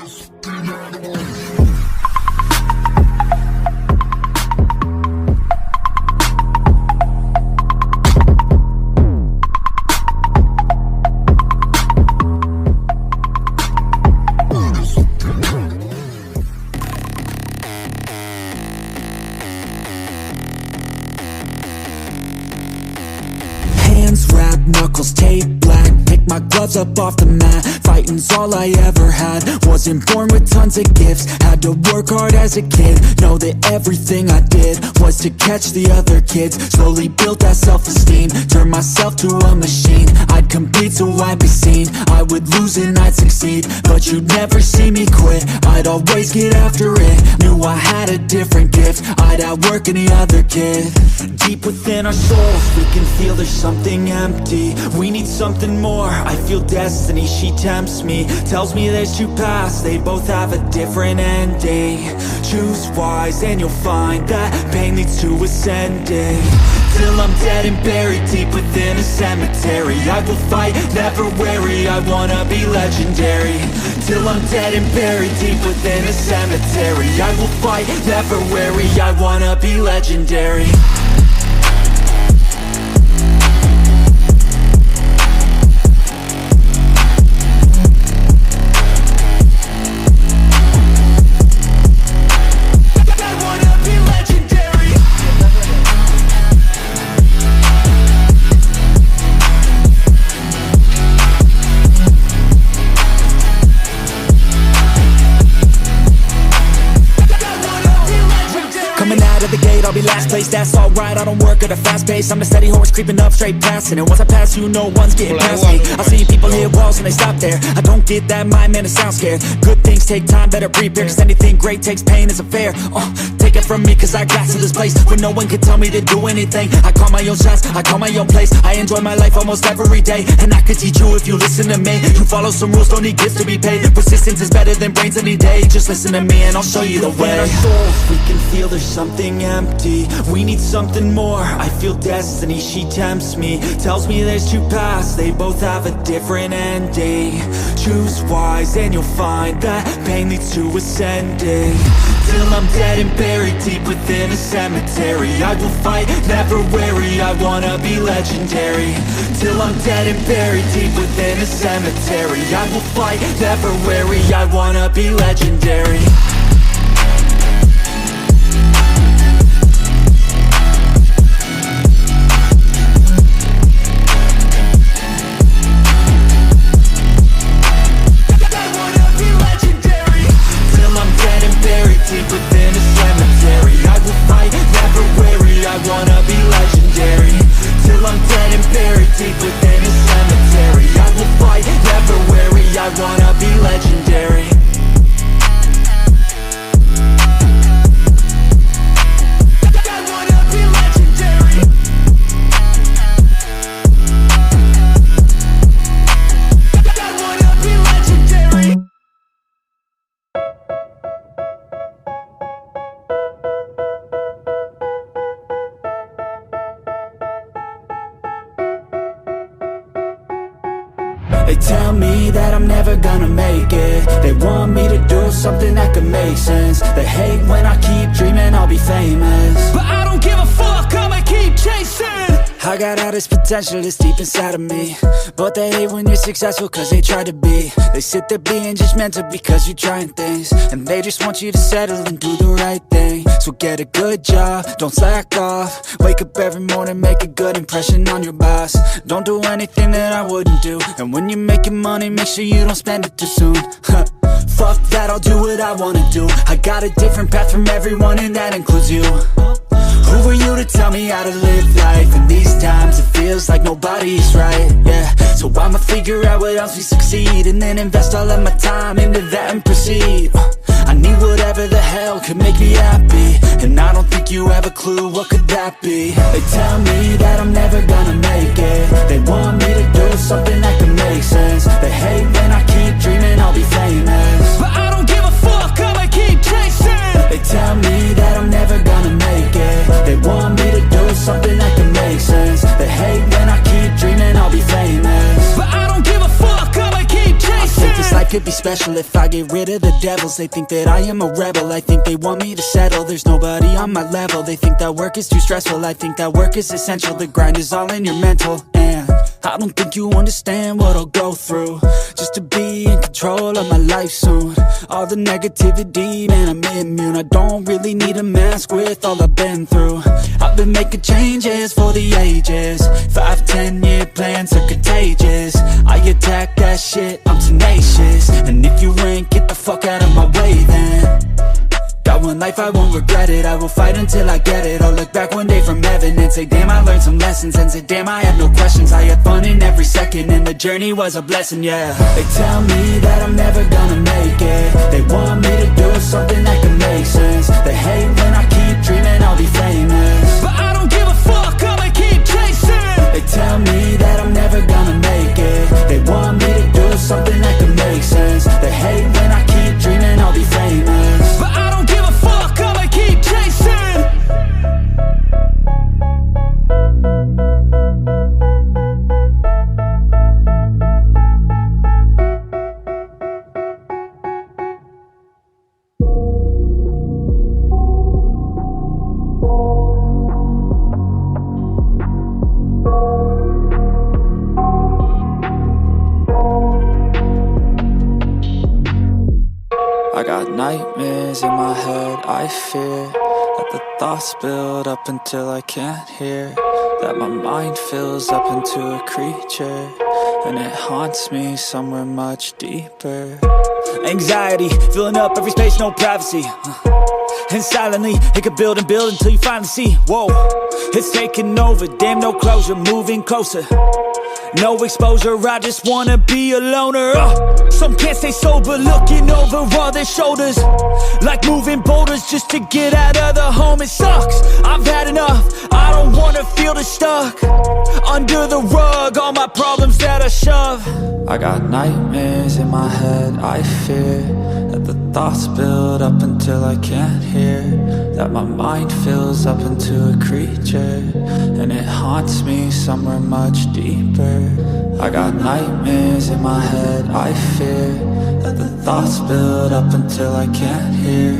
Hands wrapped, knuckles taped black. Pick my gloves up off the mat. Fighting's all I ever had. Wasn't born with tons of gifts. Had to work hard as a kid. Know that everything I did was to catch the other kids. Slowly built that self-esteem. Turned myself to a machine. I'd compete so I'd be seen. I would lose and I'd succeed, but you'd never see me quit. I'd always get after it. Knew I had a different gift. I'd outwork any other kid. Deep within our souls, we can feel there's something empty. We need something more. I feel destiny, she tempts me. Tells me there's two paths, they both have a different ending. Choose wise and you'll find that pain leads to ascending. Till I'm dead and buried deep within a cemetery, I will fight, never weary, I wanna be legendary. Till I'm dead and buried deep within a cemetery, I will fight, never weary, I wanna be legendary. I'll be last place, that's alright, I don't work at a fast pace. I'm a steady horse creeping up straight past it. And once I pass you, no one's getting past me. I see people hit walls and they stop there. I don't get that mind, man, it sounds scared. Good things take time, better prepare, cause anything great takes pain, it's a fair. Take it from me, cause I got to this place where no one can tell me to do anything. I call my own shots, I call my own place. I enjoy my life almost every day, and I could teach you if you listen to me. You follow some rules, don't need gifts to be paid. Persistence is better than brains any day. Just listen to me and I'll show you the way. In our souls, we can feel there's something empty. We need something more. I feel destiny, she tempts me. Tells me there's two paths, they both have a different ending. Choose wise and you'll find that pain leads to ascending. Till I'm dead and buried deep within a cemetery, I will fight, never weary, I wanna be legendary. Till I'm dead and buried deep within a cemetery, I will fight, never weary, I wanna be legendary. Deep within a cemetery, I will fight, never weary, I wanna be legendary. Till I'm dead and buried deep within a cemetery, I will fight, never weary, I wanna be legendary. I wanna be legendary. I wanna be legendary. They tell me that I'm never gonna make it. They want me to do something that could make sense. They hate when I keep dreaming I'll be famous, but I don't give a fuck, I'ma keep chasing. I got all this potential that's deep inside of me, but they hate when you're successful cause they try to be. They sit there being judgmental because you're trying things, and they just want you to settle and do the right thing. So get a good job, don't slack off. Wake up every morning, make a good impression on your boss. Don't do anything that I wouldn't do, and when you're making money, make sure you don't spend it too soon. Fuck that, I'll do what I wanna do. I got a different path from everyone and that includes you. Who are you to tell me how to live life? In these times it feels like nobody's right, yeah. So I'ma figure out what else we succeed, and then invest all of my time into that and proceed. I need whatever the hell could make me happy, and I don't think you have a clue what could that be. They tell me that I'm never gonna make it. They want me to do something that could make sense. They hate when I keep dreaming I'll be famous, but I don't give a fuck, I'ma keep chasing. They tell me that I'm never gonna make it. They want me to do something that can make sense. They hate when I keep dreaming I'll be famous, but I don't give a fuck, I'ma keep chasing. I think this life could be special if I get rid of the devils. They think that I am a rebel, I think they want me to settle. There's nobody on my level, they think that work is too stressful. I think that work is essential, the grind is all in your mental. And I don't think you understand what I'll go through just to be in control of my life soon. All the negativity, man, I'm immune. I don't really need a mask with all I've been through. I've been making changes for the ages. 5-10 year plans are contagious. I attack that shit, I'm tenacious. And if you ain't, get the fuck out of my way then. Got one life, I won't regret it. I will fight until I get it. I'll look back one day from heaven and say, damn, I learned some lessons. And say, damn, I had no questions. I had fun in every second, and the journey was a blessing, yeah. They tell me that I'm never gonna make it. They want me to do something that can make sense. They hate when I keep dreaming I'll be famous, but I don't give a fuck, I'ma keep chasing. They tell me that I'm never gonna make it. They want me to do something that can make sense. They hate when I keep dreaming I'll be famous, but I don't give a fuck, I'ma keep chasing. I got nightmares in my head, I fear that the thoughts build up until I can't hear, that my mind fills up into a creature, and it haunts me somewhere much deeper. Anxiety, filling up every space, no privacy. And silently, it could build and build until you finally see, whoa, it's taking over, damn, no closure, moving closer. No exposure, I just wanna be a loner. Some can't stay sober, looking over all their shoulders, like moving boulders just to get out of the home. It sucks, I've had enough, I don't wanna feel the stuck under the rug, all my problems that I shove. I got nightmares in my head, I fear that the thoughts build up until I can't hear, that my mind fills up into a creature, and it haunts me somewhere much deeper. I got nightmares in my head, I fear that the thoughts build up until I can't hear,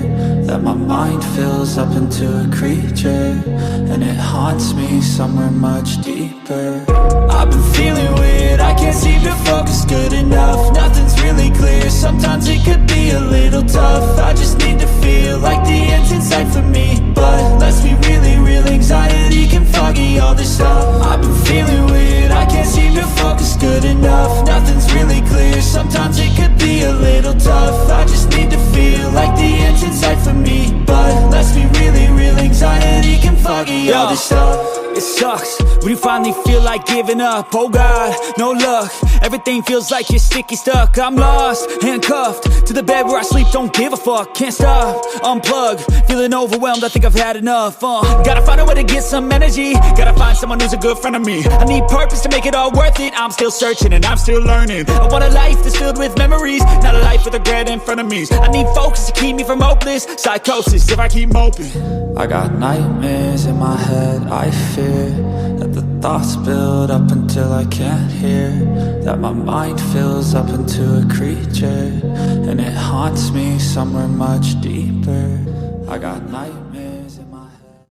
that my mind fills up into a creature, and it haunts me somewhere much deeper. I've been feeling weird, I can't seem to focus good enough. Nothing's really clear, sometimes it could be a little tough. I just need to feel like the end's in sight for me, but let's be really real, anxiety can foggy all this stuff. I've been feeling weird, I can't seem to focus good enough. Nothing's really clear, sometimes it could be a little tough. I just need to feel like the end's in sight for me, but let's be really real, anxiety can foggy all this stuff. It sucks when you finally feel like giving up. Oh God, no luck, everything feels like you're sticky stuck. I'm lost, handcuffed to the bed where I sleep, don't give a fuck. Can't stop, unplug, feeling overwhelmed, I think I've had enough. Gotta find a way to get some energy, gotta find someone who's a good friend of me. I need purpose to make it all worth it, I'm still searching and I'm still learning. I want a life that's filled with memories, not a life with regret in front of me. I need focus to keep me from hopeless psychosis if I keep moping. I got nightmares in my head, I fear that the thoughts build up until I can't hear, that my mind fills up into a creature, and it haunts me somewhere much deeper. I got nightmares.